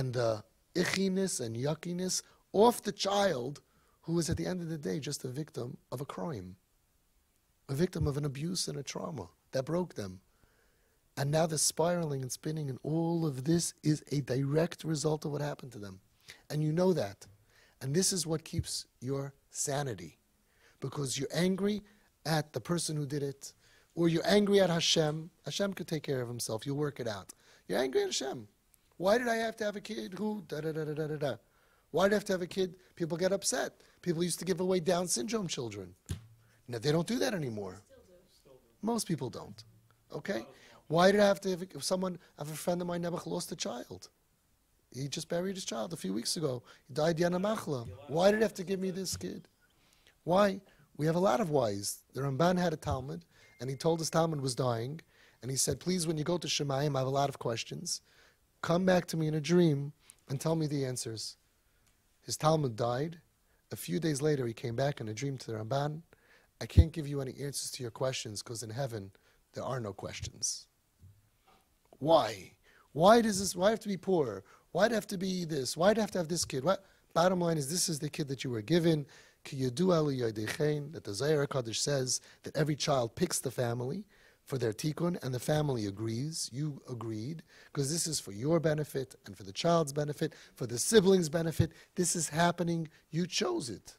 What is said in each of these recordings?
and the ichiness and yuckiness off the child who is at the end of the day just a victim of a crime, a victim of an abuse and a trauma that broke them. And now they're spiraling and spinning, and all of this is a direct result of what happened to them. And you know that. And this is what keeps your sanity. Because you're angry at the person who did it, or you're angry at Hashem. Hashem could take care of himself. You'll work it out. You're angry at Hashem. Why did I have to have a kid who da-da-da-da-da-da? Why did I have to have a kid? People get upset. People used to give away Down syndrome children. Now, they don't do that anymore. Still do. Most people don't. Okay? Why did I have to have a friend of mine, Nebuch, lost a child. He just buried his child a few weeks ago. He died Yana Machla. Why did he have to give me this kid? Why? We have a lot of whys. The Ramban had a Talmud, and he told his Talmud was dying, and he said, please, when you go to Shemayim, I have a lot of questions. Come back to me in a dream and tell me the answers. His Talmud died. A few days later, he came back in a dream to the Ramban. I can't give you any answers to your questions because in heaven, there are no questions. Why? Why does this? Why have to be poor? Why do I have to be this? Why do I have to have this kid? What? Bottom line is, this is the kid that you were given. That the Zohar HaKadosh says that every child picks the family for their tikkun, and the family agrees. You agreed, because this is for your benefit and for the child's benefit, for the siblings' benefit. This is happening. You chose it.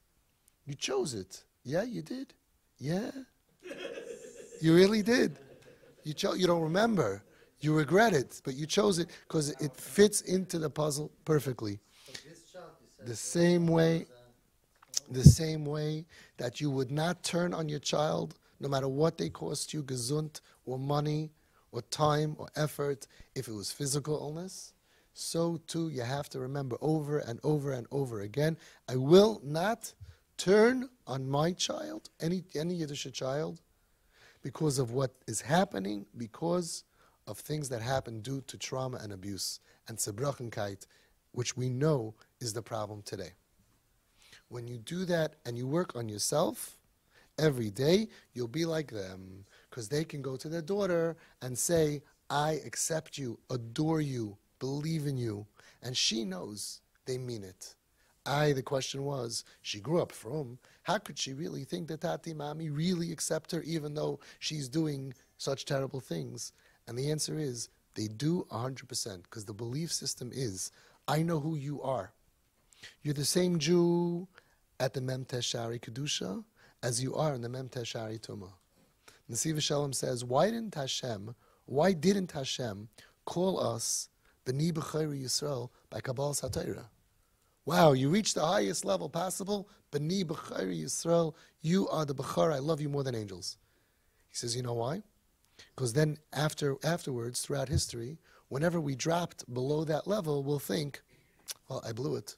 You chose it. Yeah, you did. Yeah. You really did. You don't remember. You regret it, but you chose it because it fits into the puzzle perfectly. The same way that you would not turn on your child, no matter what they cost you, gesund or money or time or effort, if it was physical illness, so too you have to remember over and over and over again, I will not turn on my child, any Yiddish child, because of what is happening, because of things that happen due to trauma and abuse, and Zerbrochenkeit, which we know is the problem today. When you do that and you work on yourself every day, you'll be like them, because they can go to their daughter and say, I accept you, adore you, believe in you, and she knows they mean it. The question was, she grew up from, how could she really think that Tati Mami really accept her even though she's doing such terrible things? And the answer is, they do 100%, because the belief system is, I know who you are. You're the same Jew at the Mem Teshari Kedusha as you are in the Mem Teshari Tumah. Nesiv Shalom says, why didn't Hashem call us B'ni B'chayri Yisrael by Kabbalas HaTorah? Wow, you reached the highest level possible. B'ni B'chayri Yisrael, you are the B'char, I love you more than angels. He says, you know why? Because then afterwards, throughout history, whenever we dropped below that level, we'll think, well, I blew it.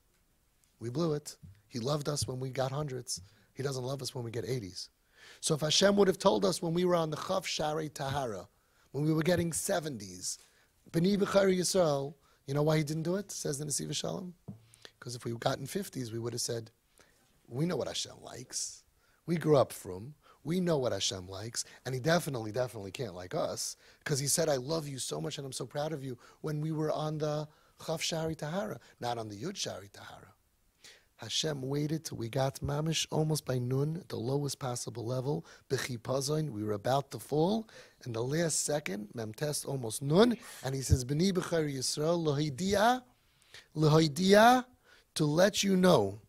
We blew it. He loved us when we got hundreds. He doesn't love us when we get 80s. So if Hashem would have told us when we were on the Chaf Sharei Tahara, when we were getting 70s, B'ni B'chayri Yisrael, you know why he didn't do it, says the Nesiv Shalom? Because if we gotten 50s, we would have said, we know what Hashem likes. We grew up from. We know what Hashem likes, and he definitely can't like us, because he said, I love you so much and I'm so proud of you when we were on the Chaf Shari Tahara, not on the Yud Shari Tahara. Hashem waited till we got mamish almost by Nun, the lowest possible level, B'chipazon, we were about to fall, and the last second, Mem Test almost Nun, and he says, B'ni B'chayri Yisrael, L'hoidia, to let you know,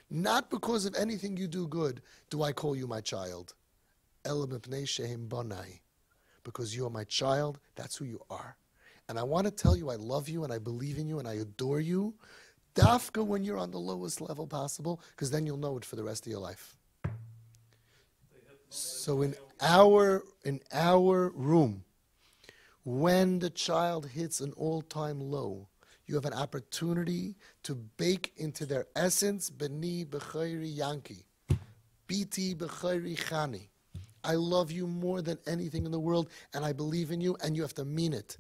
not because of anything you do good do I call you my child. Because you are my child, that's who you are. And I want to tell you I love you and I believe in you and I adore you, dafka when you're on the lowest level possible, because then you'll know it for the rest of your life. So in our room, when the child hits an all-time low, you have an opportunity to bake into their essence, B'ni B'chayri Yanki, Biti B'chayri Chani. I love you more than anything in the world, and I believe in you, and you have to mean it.